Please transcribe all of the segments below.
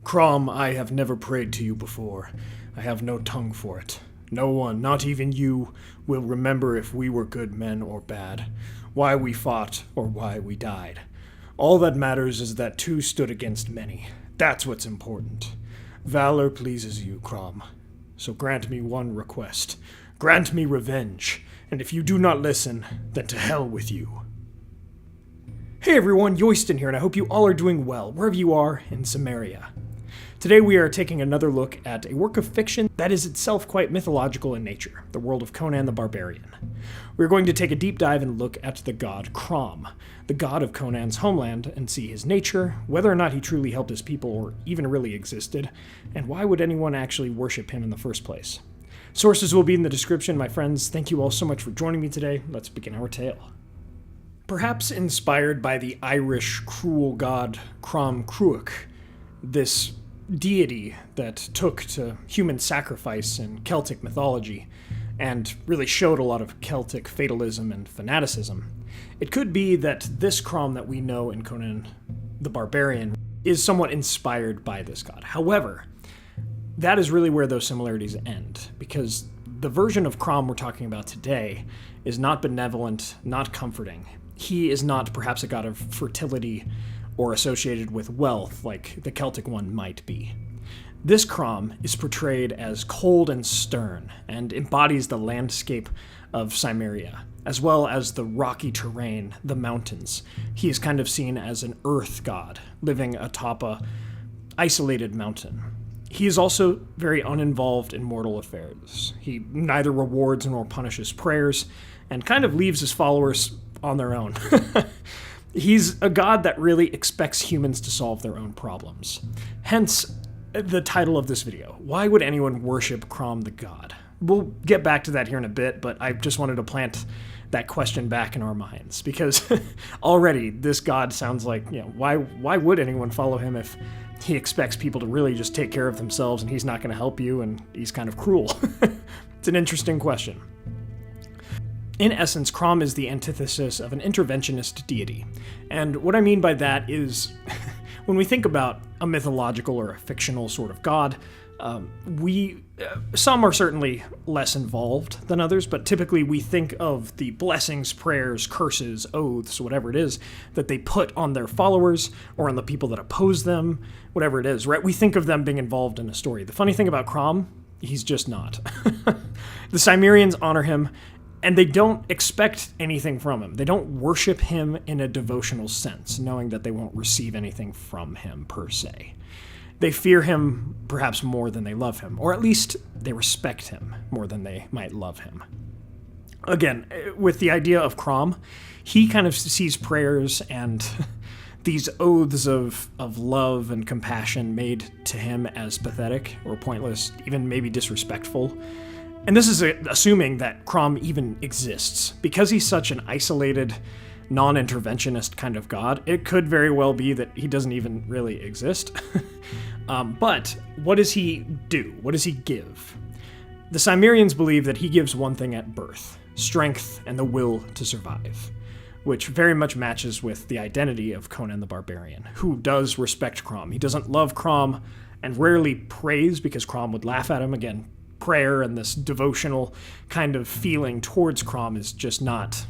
Crom, I have never prayed to you before. I have no tongue for it. No one, not even you, will remember if we were good men or bad, why we fought or why we died. All that matters is that two stood against many. That's what's important. Valor pleases you, Crom. So grant me one request. Grant me revenge. And if you do not listen, then to hell with you. Hey everyone, Yoyston here, and I hope you all are doing well, wherever you are in Samaria. Today we are taking another look at a work of fiction that is itself quite mythological in nature, the world of Conan the Barbarian. We're going to take a deep dive and look at the god Crom, the god of Conan's homeland, and see his nature, whether or not he truly helped his people or even really existed, and why would anyone actually worship him in the first place. Sources will be in the description, my friends. Thank you all so much for joining me today. Let's begin our tale. Perhaps inspired by the Irish cruel god Crom, this deity that took to human sacrifice in Celtic mythology and really showed a lot of Celtic fatalism and fanaticism. It could be that this Crom that we know in Conan the Barbarian is somewhat inspired by this god. However, that is really where those similarities end, because the version of Crom we're talking about today is not benevolent, not comforting. He is not perhaps a god of fertility or associated with wealth like the Celtic one might be. This Crom is portrayed as cold and stern and embodies the landscape of Cimmeria, as well as the rocky terrain, the mountains. He is kind of seen as an earth god, living atop a isolated mountain. He is also very uninvolved in mortal affairs. He neither rewards nor punishes prayers, and kind of leaves his followers on their own. He's a god that really expects humans to solve their own problems. Hence, the title of this video. Why would anyone worship Crom the god? We'll get back to that here in a bit, but I just wanted to plant that question back in our minds, because already this god sounds like, why would anyone follow him if he expects people to really just take care of themselves and he's not going to help you and he's kind of cruel? It's an interesting question. In essence, Crom is the antithesis of an interventionist deity. And what I mean by that is, when we think about a mythological or a fictional sort of god, some are certainly less involved than others, but typically we think of the blessings, prayers, curses, oaths, whatever it is, that they put on their followers or on the people that oppose them, whatever it is, right? We think of them being involved in a story. The funny thing about Crom, he's just not. The Cimmerians honor him, and they don't expect anything from him. They don't worship him in a devotional sense, knowing that they won't receive anything from him per se. They fear him perhaps more than they love him, or at least they respect him more than they might love him. Again, with the idea of Crom, he kind of sees prayers and these oaths of love and compassion made to him as pathetic or pointless, even maybe disrespectful. And this is assuming that Crom even exists. Because he's such an isolated, non-interventionist kind of god, it could very well be that he doesn't even really exist. But what does he do? What does he give? The Cimmerians believe that he gives one thing at birth: strength and the will to survive, which very much matches with the identity of Conan the Barbarian, who does respect Crom. He doesn't love Crom and rarely prays because Crom would laugh at him. Again, prayer and this devotional kind of feeling towards Crom is just not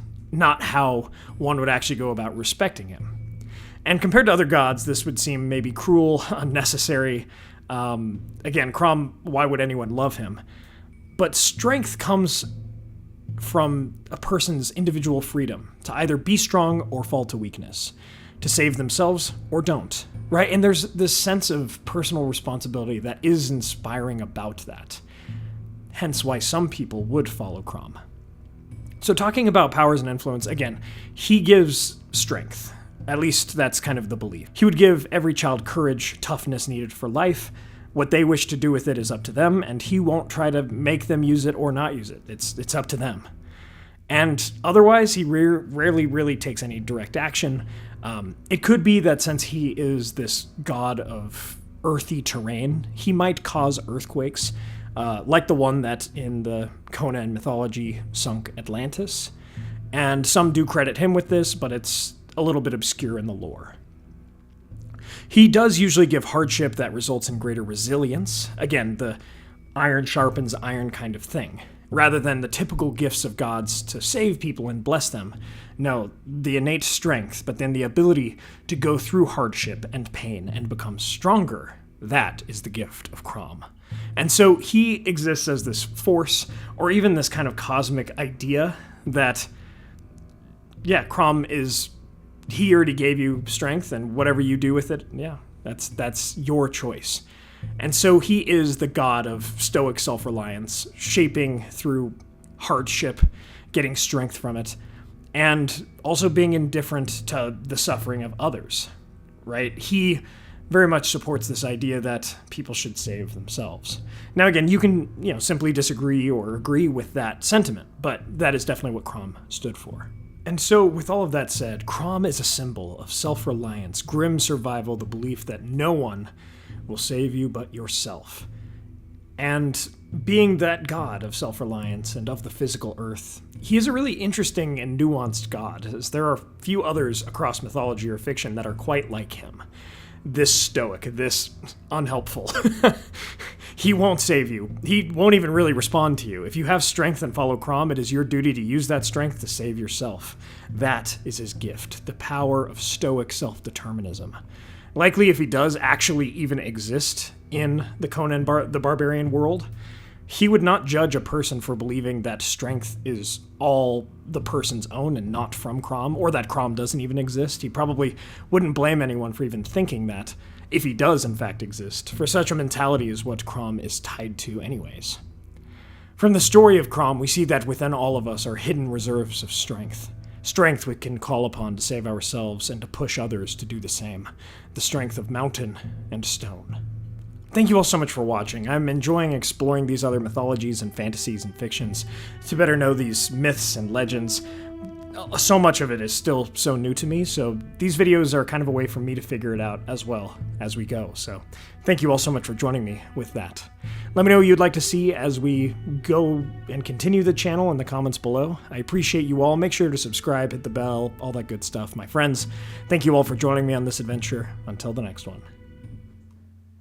how one would actually go about respecting him. And compared to other gods, this would seem maybe cruel, unnecessary. Again, Crom, why would anyone love him? But strength comes from a person's individual freedom to either be strong or fall to weakness, to save themselves or don't, right? And there's this sense of personal responsibility that is inspiring about that. Hence why some people would follow Crom. So talking about powers and influence, again, he gives strength. At least that's kind of the belief. He would give every child courage, toughness needed for life. What they wish to do with it is up to them, and he won't try to make them use it or not use it. It's up to them. And otherwise, he rarely really takes any direct action. It could be that since he is this god of earthy terrain, he might cause earthquakes, like the one that in the Conan mythology sunk Atlantis. And some do credit him with this, but it's a little bit obscure in the lore. He does usually give hardship that results in greater resilience. Again, the iron sharpens iron kind of thing. Rather than the typical gifts of gods to save people and bless them. No, the innate strength, but then the ability to go through hardship and pain and become stronger. That is the gift of Crom. And so he exists as this force, or even this kind of cosmic idea that, yeah, Crom is, he already gave you strength, and whatever you do with it, yeah, that's your choice. And so he is the god of stoic self-reliance, shaping through hardship, getting strength from it, and also being indifferent to the suffering of others, right? He very much supports this idea that people should save themselves. Now again, you can, simply disagree or agree with that sentiment, but that is definitely what Crom stood for. And so, with all of that said, Crom is a symbol of self-reliance, grim survival, the belief that no one will save you but yourself. And being that god of self-reliance and of the physical earth, he is a really interesting and nuanced god, as there are few others across mythology or fiction that are quite like him. This stoic, this unhelpful. He won't save you. He won't even really respond to you. If you have strength and follow Crom, it is your duty to use that strength to save yourself. That is his gift, the power of stoic self-determinism. Likely, if he does actually even exist in the Conan the Barbarian world, he would not judge a person for believing that strength is all the person's own and not from Crom, or that Crom doesn't even exist. He probably wouldn't blame anyone for even thinking that, if he does in fact exist, for such a mentality is what Crom is tied to anyways. From the story of Crom, we see that within all of us are hidden reserves of strength. Strength we can call upon to save ourselves and to push others to do the same. The strength of mountain and stone. Thank you all so much for watching. I'm enjoying exploring these other mythologies and fantasies and fictions to better know these myths and legends. So much of it is still so new to me, so these videos are kind of a way for me to figure it out as well as we go. So thank you all so much for joining me with that. Let me know what you'd like to see as we go and continue the channel in the comments below. I appreciate you all. Make sure to subscribe, hit the bell, all that good stuff. My friends, thank you all for joining me on this adventure. Until the next one.